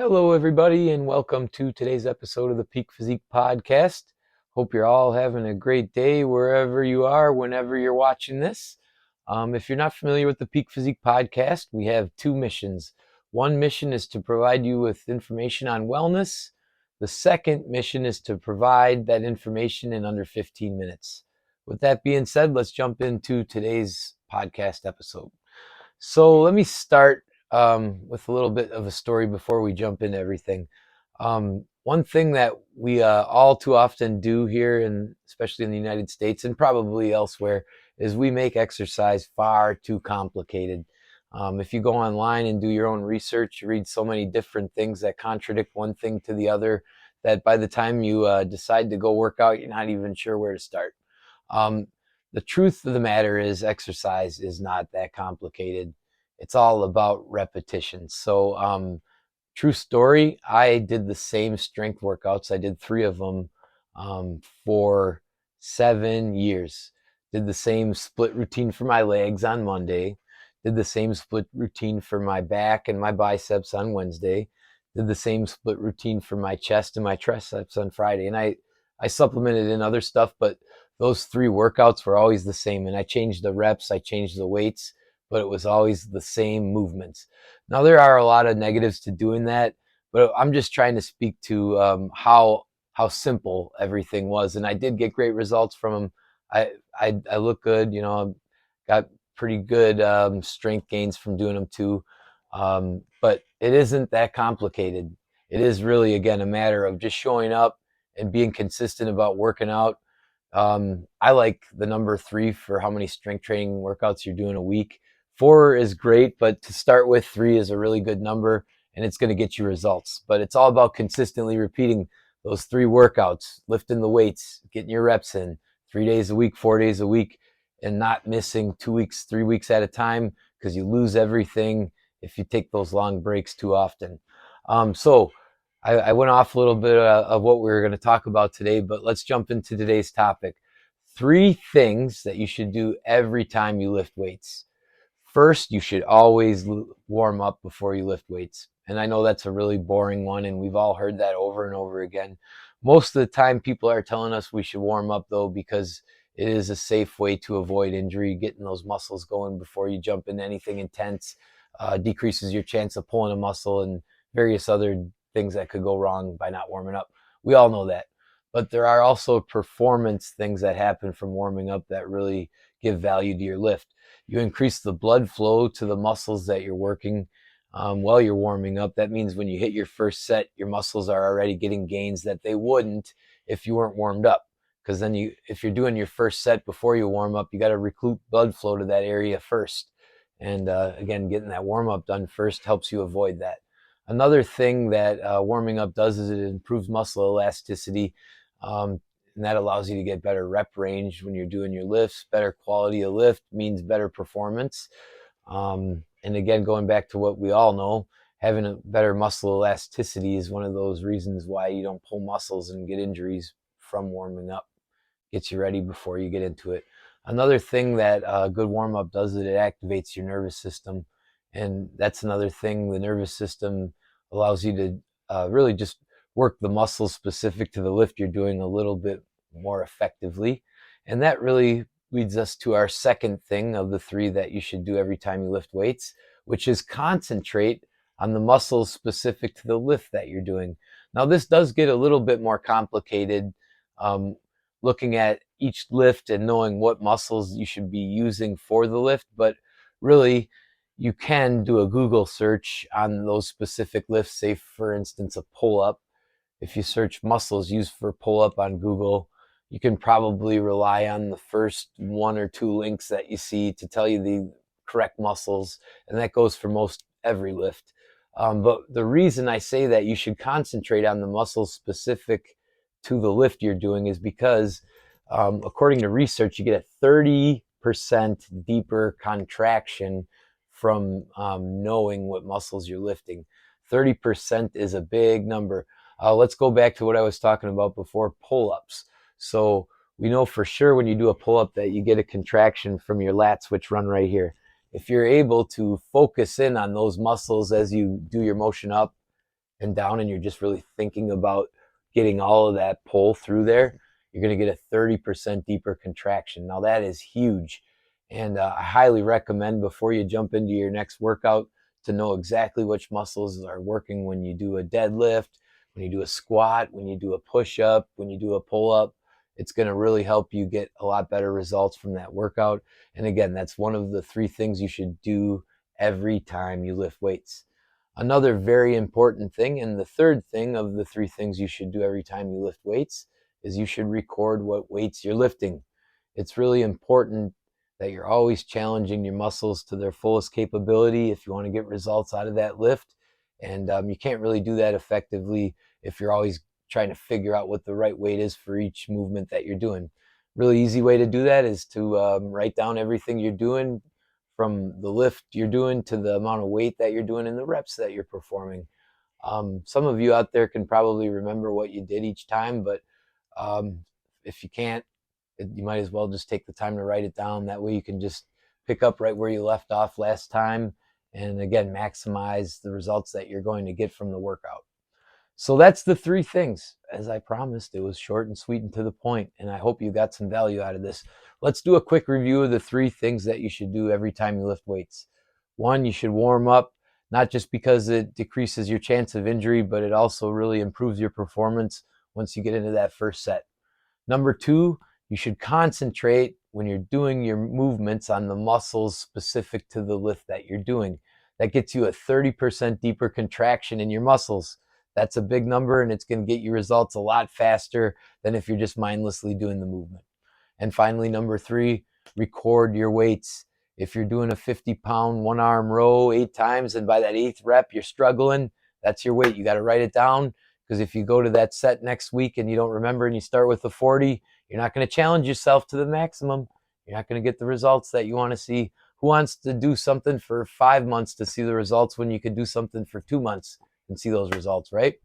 Hello, everybody, and welcome to today's episode of the Peak Physique podcast. Hope you're all having a great day wherever you are, whenever you're watching this. If you're not familiar with the Peak Physique podcast, we have two missions. One mission is to provide you with information on wellness. The second mission is to provide that information in under 15 minutes. With that being said, let's jump into today's podcast episode. So let me start with a little bit of a story before we jump into everything. One thing that we all too often do here, and especially in the United States and probably elsewhere, is we make exercise far too complicated. If you go online and do your own research, you read so many different things that contradict one thing to the other that by the time you decide to go work out, you're not even sure where to start. Um, the truth of the matter is exercise is not that complicated. It's all about repetition. So, true story, I did the same strength workouts. I did three of them for 7 years. Did the same split routine for my legs on Monday. Did the same split routine for my back and my biceps on Wednesday. Did the same split routine for my chest and my triceps on Friday. And I supplemented in other stuff, but those three workouts were always the same. And I changed the reps, I changed the weights, but it was always the same movements. Now, there are a lot of negatives to doing that, but I'm just trying to speak to how simple everything was. And I did get great results from them. I look good, got pretty good strength gains from doing them too. But it isn't that complicated. It is really, again, a matter of just showing up and being consistent about working out. I like the number 3 for how many strength training workouts you're doing a week. 4 is great, but to start with, 3 is a really good number and it's going to get you results. But it's all about consistently repeating those 3 workouts, lifting the weights, getting your reps in 3 days a week, 4 days a week, and not missing 2 weeks, 3 weeks at a time because you lose everything if you take those long breaks too often. So I went off a little bit of what we were going to talk about today, but let's jump into today's topic. 3 things that you should do every time you lift weights. First, you should always warm up before you lift weights. And I know that's a really boring one, and we've all heard that over and over again. Most of the time, people are telling us we should warm up, though, because it is a safe way to avoid injury. Getting those muscles going before you jump into anything intense decreases your chance of pulling a muscle and various other things that could go wrong by not warming up. We all know that. But there are also performance things that happen from warming up that really give value to your lift. You increase the blood flow to the muscles that you're working while you're warming up. That means when you hit your first set, your muscles are already getting gains that they wouldn't if you weren't warmed up. Because then if you're doing your first set before you warm up, you got to recruit blood flow to that area first. And again, getting that warm up done first helps you avoid that. Another thing that warming up does is it improves muscle elasticity. And that allows you to get better rep range when you're doing your lifts. Better quality of lift means better performance. And again, going back to what we all know, having a better muscle elasticity is one of those reasons why you don't pull muscles and get injuries from warming up. Gets you ready before you get into it. Another thing that a good warm up does is it activates your nervous system. And that's another thing. The nervous system allows you to really just work the muscles specific to the lift you're doing a little bit more effectively. And that really leads us to our second thing of the 3 that you should do every time you lift weights, which is concentrate on the muscles specific to the lift that you're doing. Now, this does get a little bit more complicated, looking at each lift and knowing what muscles you should be using for the lift, but really, you can do a Google search on those specific lifts. Say, for instance, a pull-up. If you search muscles used for pull-up on Google, you can probably rely on the first 1 or 2 links that you see to tell you the correct muscles, and that goes for most every lift. But the reason I say that you should concentrate on the muscles specific to the lift you're doing is because, according to research, you get a 30% deeper contraction from knowing what muscles you're lifting. 30% is a big number. Let's go back to what I was talking about before, pull-ups. So we know for sure when you do a pull-up that you get a contraction from your lats, which run right here. If you're able to focus in on those muscles as you do your motion up and down, and you're just really thinking about getting all of that pull through there, you're going to get a 30% deeper contraction. Now that is huge. And I highly recommend, before you jump into your next workout, to know exactly which muscles are working when you do a deadlift, when you do a squat, when you do a push up, when you do a pull up. It's going to really help you get a lot better results from that workout. And again, that's one of the 3 things you should do every time you lift weights. Another very important thing, and the third thing of the 3 things you should do every time you lift weights, is you should record what weights you're lifting. It's really important that you're always challenging your muscles to their fullest capability if you want to get results out of that lift. And you can't really do that effectively if you're always trying to figure out what the right weight is for each movement that you're doing. Really easy way to do that is to write down everything you're doing, from the lift you're doing to the amount of weight that you're doing and the reps that you're performing. Some of you out there can probably remember what you did each time, but if you can't, you might as well just take the time to write it down. That way you can just pick up right where you left off last time, and again, maximize the results that you're going to get from the workout. So that's the 3 things. As I promised, it was short and sweet and to the point, and I hope you got some value out of this. Let's do a quick review of the 3 things that you should do every time you lift weights. 1, you should warm up, not just because it decreases your chance of injury, but it also really improves your performance once you get into that first set. Number 2, you should concentrate when you're doing your movements on the muscles specific to the lift that you're doing. That gets you a 30% deeper contraction in your muscles. That's a big number, and it's going to get you results a lot faster than if you're just mindlessly doing the movement. And finally, number 3, record your weights. If you're doing a 50-pound one-arm row 8 times, and by that 8th rep you're struggling, that's your weight. You got to write it down, because if you go to that set next week and you don't remember and you start with a 40, you're not going to challenge yourself to the maximum. You're not going to get the results that you want to see. Who wants to do something for 5 months to see the results when you could do something for 2 months and see those results, right?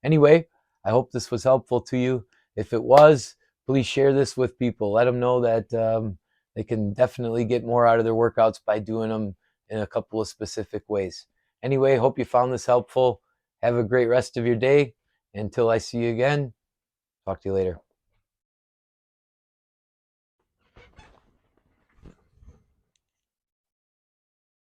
Anyway, I hope this was helpful to you. If it was, please share this with people. Let them know that they can definitely get more out of their workouts by doing them in a couple of specific ways. Anyway, hope you found this helpful. Have a great rest of your day. Until I see you again, talk to you later.